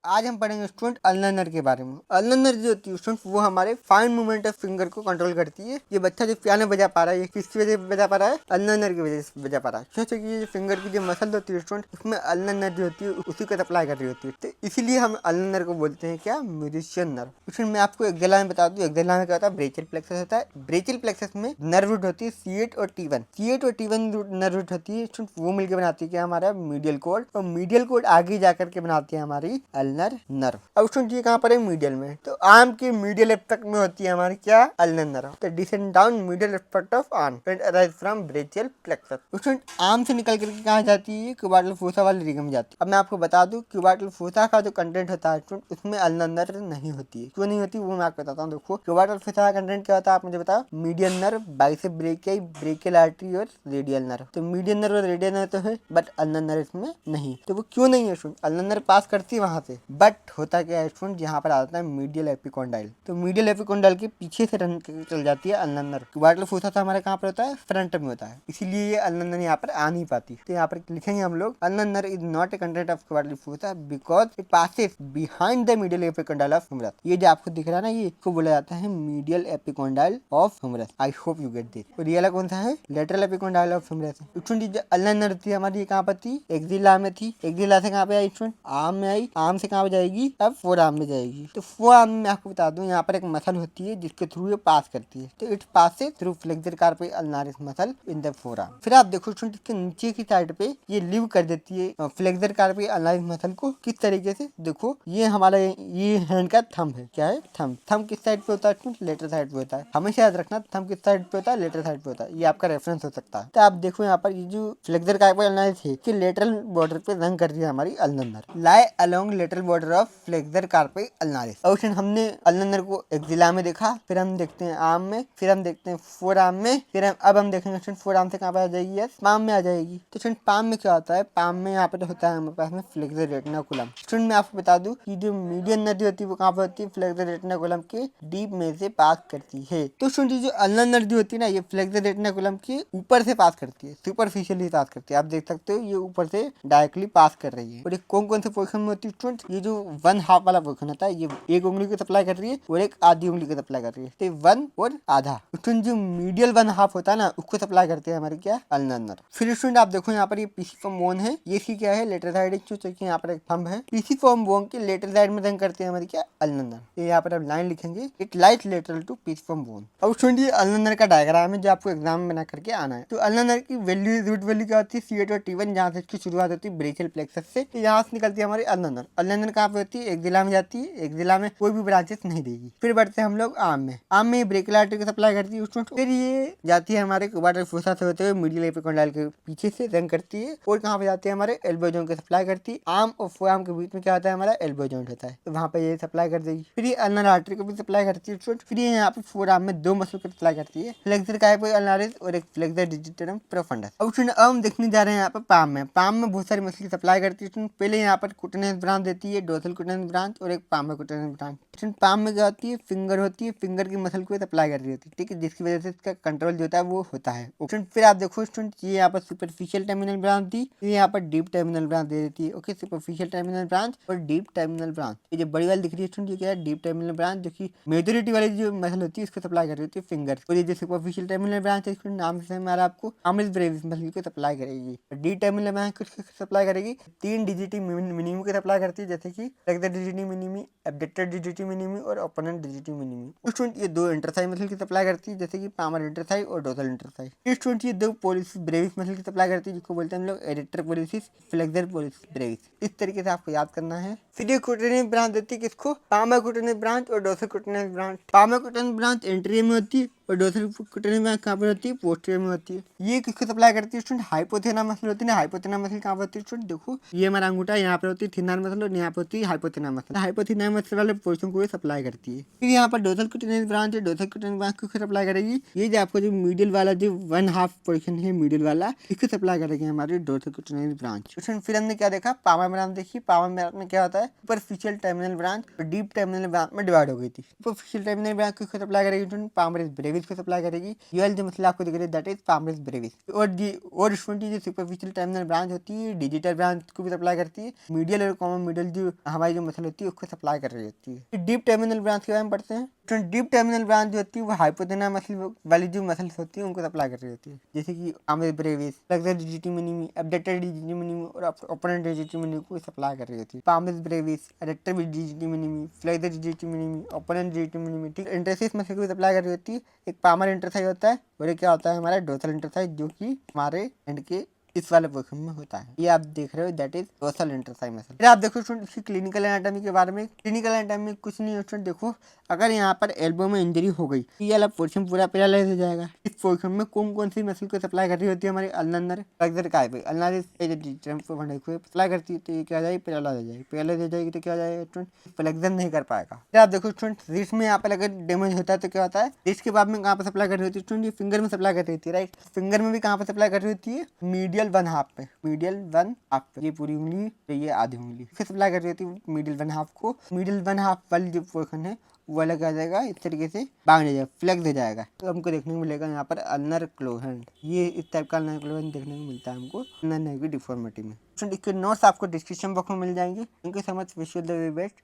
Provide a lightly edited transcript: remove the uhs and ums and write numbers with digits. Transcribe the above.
आज हम पढ़ेंगे स्टूडेंट अल्नर के बारे में। अल्नर जो होती है स्टूडेंट वो हमारे फाइन मूवमेंट ऑफ फिंगर को कंट्रोल करती है। ये बच्चा जो पियानो बजा पा रहा है ये किसकी वजह से बजा पा रहा है? अल्नर की वजह से बजा पा रहा है, क्योंकि ये जो फिंगर की जो मसल होती है स्टूडेंट उसमें अल्नर जो होती है उसी को सप्लाई कर रही होती है, तो इसीलिए हम अल्नर को बोलते हैं क्या? Musician nerve. इसमें मैं आपको एक में बता दूं, एक में क्या होता है? ब्रेचियल प्लेक्सस होता है। ब्रेचियल प्लेक्सस में नर्व रूट होती है C8 और T1। C8 और T1 नर्व रूट होती है स्टूडेंट, वो मिलकर बनाती है क्या? हमारा मीडियल कोड, और मीडियल कोड आगे जाकर के बनाती है हमारी अल्नर नर्व। अब स्टूडेंट ये कहाँ पर है? मीडियल में। तो आर्म के मीडियल एस्पेक्ट में होती है हमारी क्या? Ulnar nerve. तो descend down medial aspect of arm arise from brachial plexus. Student arm से निकल करके कहाँ जाती है? क्यूबाटल फोसा वाली रीजन में जाती है। अब मैं आपको बता दूं क्यूबाटल फोसा का जो कंटेंट होता है स्टूडेंट उसमें अल्नर नर्व नहीं होती है। क्यों नहीं होती वो मैं आपको बताता हूँ। देखो क्यूबाटल फोसा का कंटेंट क्या होता है आप मुझे बताओ। Medial nerve, bicep brachii, brachial artery और रेडियल नर्व। तो मीडियल नर्व और रेडियल नर्व तो है बट अल्नर नर्व इसमें नहीं। तो वो क्यों नहीं है स्टूडेंट? अल्नर नर्व पास करती है वहां से, बट होता क्या है स्टूडेंट, यहाँ पर आता है मीडियल एपिकोंडाइल। तो मीडियल एपिकोंडाइल के पीछे से रन चल जाती है अल्नर नर्व। क्यूबाटल फोसा तो हमारे कहाँ पर होता है? फ्रंट में होता है, इसीलिए ये अल्नर नर्व यहाँ पर आ नहीं पाती। तो यहाँ पर लिखेंगे हम लोग ulnar nerve is not a content of cubital fossa because it passes behind the medial epicondyle of humerus. ये जो आपको दिख रहा है ना, ये इसको बोला जाता है medial epicondyle of humerus. I hope you get this. और ये वाला कौन सा है? Lateral epicondyle of humerus. Student ulnar nerve थी हमारी, ये कहाँ पर थी? एक्सिला में थी। एक्सिला से कहाँ पे आई स्टूडेंट? आर्म में आई। आर्म से कहाँ पे जाएगी? अब फोर आर्म में जाएगी। तो फोर आर्म में आपको बता दूं यहाँ पर एक मसल होती है जिसके थ्रू ये पास करती है। तो it passes through flexor कार्पी अल्नारिस muscle in the four arm. फिर आप देखो स्टूडेंट इसके नीचे की साइड पे ये लिव कर देती है फ्लेक्सर कार्पी अल्नारिस मसल को। किस तरीके से? देखो ये हमारा ये हैंड का थंब है। क्या है? थंब। थंब किस साइड पे होता है? लेटर साइड पे होता है। हमेशा याद रखना थंब किस साइड पे होता है? लेटर साइड पे होता है। ये आपका रेफरेंस हो सकता है। तो आप देखो यहाँ पर ये जो फ्लेक्सर कार्पी अल्नारिस है कि लेटरल बॉर्डर पे रन कर रही है हमारी ulnar nerve. Lie along lateral border of flexor कार्पी अल्नारिस। और हमने अल्नर नर्व को एक्सिला में देखा, फिर हम देखते हैं आर्म में, फिर हम देखते हैं फोर आर्म में, फिर अब हम देखेंगे स्टूडेंट फोर आर्म से कहाँ पे आ जाएगी? यस, पाम में आ जाएगी। तो स्टूडेंट पाम में क्या होता है? पाम में यहाँ पे तो होता है हमारे पास में फ्लेक्सर रेटिनाकुलम। स्टूडेंट मैं आपको बता दूं कि जो मीडियन नर्व होती है वो कहाँ पे होती है? फ्लेक्सर रेटिनाकुलम के डीप में से पास करती है। तो स्टूडेंट जो अल्नर नर्व होती है ना, ये फ्लेक्सर रेटिनाकुलम के ऊपर से पास करती है, सुपरफिशियली पास करती है। आप देख सकते हो ये ऊपर से डायरेक्टली पास कर रही है। और ये कौन कौन से पोजीशन में होती है स्टूडेंट? ये जो 1/2 वाला पोजीशन होता है, ये एक उंगली को सप्लाई कर रही है और एक आधी उंगली को सप्लाई कर रही है। तो 1 और आधा। स्टूडेंट जो मीडियल 1/2 होता है ना, उसको सप्लाई करते हैं हमारे क्या? Ulnar nerve. फिर स्टूडेंट आप देखो यहाँ पर ये पीसीफॉर्म बोन है, ये इसकी क्या है? Lateral side. यहाँ पर एक थंब है। पीसीफॉर्म बोन के लेटर साइड में रन करते हैं हमारी क्या? Ulnar nerve. यहाँ पर आप लाइन लिखेंगे, it lies lateral to pisiform bone. अब स्टूडेंट ये अल्नर नर्व का डायग्राम है जो आपको एग्जाम में बना करके आना है। तो अल्नर नर्व की वैल्यू रूट वैल्यू क्या होती है? C8 और T1, जहाँ से इसकी शुरुआत होती है ब्रेचियल प्लेक्सस से। तो यहाँ से निकलती है हमारी अल्नर नर्व। अल्नर नर्व कहाँ पे होती है? एक्सिला में जाती है। एक्सिला में कोई भी ब्रांचेस नहीं देगी। फिर बढ़ते हैं हम लोग आर्म में। आर्म में ब्रेकियल आर्टरी को सप्लाई करती है स्टूडेंट। फिर ये जाती है हमारे क्यूबाटल फोसा से होते हुए मीडियल एपिकोंडाइल के पीछे से रन करती है और कहाँ पे जाती है? हमारे एल्बो जॉइंट को सप्लाई करती है। आर्म और फोर आर्म के बीच में क्या होता है? हमारा एल्बो जॉइंट होता है, तो वहाँ पे ये सप्लाई कर देगी। फिर ये अल्नर आर्टरी को भी सप्लाई करती है स्टूडेंट। फिर ये यहाँ पे फोर आर्म में 2 मसल को सप्लाई करती है, फ्लेक्सर कार्पी अल्नारिस और एक फ्लेक्सर डिजिटम प्रोफंडस। अब स्टूडेंट अब हम देखने जा रहे हैं यहाँ पर पाम में। पाम में बहुत सारी मसल की सप्लाई करती है। पहले यहाँ पर कुटेनस ब्रांच देती है, डोर्सल कुटेनस ब्रांच और एक पाम कुटेनस ब्रांच। पाम में क्या होती है? फिंगर होती है, फिंगर की मसल को सप्लाई कर रही होती है, ठीक है, जिसकी वजह से इसका कंट्रोल जो होता है वो होता है। स्टूडेंट फिर आप देखो स्टूडेंट ये यहाँ पर सुपरफिशियल टर्मिनल ब्रांच थी, ये यहाँ पर डीप टर्मिनल ब्रांच दे देती है। ओके, सुपरफिशियल टर्मिनल ब्रांच और डीप टर्मिनल ब्रांच। ये जो बड़ी वाली दिख रही है स्टूडेंट, ये क्या है? डीप टर्मिनल ब्रांच, जो कि मेजोरिटी वाली जो मसल होती है इसको सप्लाई कर रही होती है फिंगर। और ये जो सुपरफिशियल टर्मिनल ब्रांच है स्टूडेंट नाम से हमारा आपको आर्मिस ब्रेविस मसल को सप्लाई करेगी। डी टर्मिनल ब्रांच को सप्लाई करेगी 3 डिजिटी मिनिमी को सप्लाई करती है, जैसे कि flexor digiti minimi, abductor digiti minimi और ओपोनेंट डिजिटी मिनिमी। स्टूडेंट ये 2 इंटरथाई मसल की सप्लाई करती है, जैसे कि पामर इंटरथाई और डोर्सल इंटरथाई। स्टूडेंट ये 2 पोलिसिस ब्रेविस मसल की सप्लाई करती है, जिसको बोलते हैं हम लोग एडिक्टर पोलिसिस, फ्लेक्सर पोलिसिस ब्रेविस। इस तरीके से आपको याद करना है। फिर ये कुटेनस ब्रांच देती है किसको? पामर कुटेनस ब्रांच और dorsal कुटेनस branch. Palmer कुटेनस branch anterior में होती है और डोर्सल कुटेनस ब्रांच कहाँ पर होती है? पोस्टीरियर में होती है। ये किसको सप्लाई करती है स्टूडेंट? हाइपोथेलमस मसल होती है ना। हाइपोथेलमस मसल कहाँ पर होती है स्टूडेंट? देखो ये हमारा अंगूठा, यहाँ पर होती है थिनर मसल और यहाँ पर होती है हाइपोथेलमस मसल। हाइपोथेलमस मसल वाले पोर्शन को ये सप्लाई करती है। फिर यहाँ पर डोर्सल कुटेनस ब्रांच है, डोर्सल कुटेनस ब्रांच को सप्लाई करेगी। ये जो आपको जो मिडिल वाला जो 1/2 पोर्शन है मिडिल वाला, इसको सप्लाई करेगी हमारी डोर्सल कुटेनस ब्रांच। फिर हमने क्या देखा? पामर ब्रांच देखी। पामर ब्रांच में क्या होता है? है सुपरफिशियल टर्मिनल ब्रांच और डीप टर्मिनल ब्रांच में डिवाइड हो गई थी। सुपरफिशियल टर्मिनल ब्रांच किसको सप्लाई करेगी स्टूडेंट? पामरेस ब्रेविस को सप्लाई करेगी। यूएल जो मसला आपको दिख रहा है दैट इज पामरेस ब्रेविस। और स्टूडेंट जो सुपरफिशियल टर्मिनल ब्रांच होती है डिजिटल ब्रांच को भी सप्लाई करती है। मीडियल और कॉमन मीडियल जो हमारी जो मसल होती है उसको सप्लाई कर रही होती है। डीप टर्मिनल ब्रांच के बारे में पढ़ते हैं। डीप टर्मिनल ब्रांच जो होती है वो हाइपोथेना मसल वाली जो मसल्स होती है उनको सप्लाई कर रही होती है, जैसे कि palmaris brevis, flexor digiti minimi, abductor digiti minimi और ओपनर डिजिटी मिनिमी को सप्लाई कर रही होती है। Palmaris brevis, adductor digiti minimi, flexor digiti minimi, opponens digiti minimi, ठीक इंटरफेस मसल को सप्लाई कर रही होती है। एक पामर इंटरसाइज होता है और एक क्या होता है हमारा डोर्सल इंटरसाइज जो कि हमारे एंड के इस वाले पोर्शन में होता है। ये आप देख रहे हो दैट इज डोर्सल इंटरसाइज मसल। फिर आप देखो स्टूडेंट इसकी क्लिनिकल एनाटॉमी के बारे में। क्लिनिकल एनाटॉमी में कुछ नहीं है स्टूडेंट, देखो अगर यहाँ पर एल्बो में इंजरी हो गई तो ये वाला पोर्शन पूरा पैरालाइज हो जाएगा। इस पोर्शन में कौन कौन सी मसल को सप्लाई कर रही होती है हमारी अल्नर फ्लेक्सर काय पे अल्नर सप्लाई करती है, तो ये क्या हो जाएगी पैरालाइज हो जाएगी। पैरालाइज हो जाएगी तो क्या हो जाएगा स्टूडेंट फ्लेक्सर नहीं कर पाएगा। फिर आप देखो स्टूडेंट रिस्ट में यहाँ पर अगर डैमेज होता है तो क्या होता है, रिस्ट के बाद में कहाँ पर सप्लाई कर रही होती है स्टूडेंट? ये फिंगर में सप्लाई कर रही होती है राइट। फिंगर में भी कहाँ पर सप्लाई कर रही होती है? मीडियल वन हाफ पे, मीडियल वन हाफ पे, ये पूरी उंगली तो ये आधी उंगली फिर सप्लाई कर रही होती है मीडियल वन हाफ को। मीडियल वन हाफ वाली जो पोर्शन है वो अलग आ जाएगा, इस तरीके से बांध जाएगा, फ्लेक्स हो जाएगा। तो हमको देखने को मिलेगा यहाँ पर अल्नर क्लोहेंड, ये इस टाइप का अल्नर क्लोहेंड देखने को मिलता है हमको अल्नर की डिफॉर्मिटी में। इसके नोट्स आपको डिस्क्रिप्शन बॉक्स में मिल जाएंगे। Thank you so much, wish you the very best.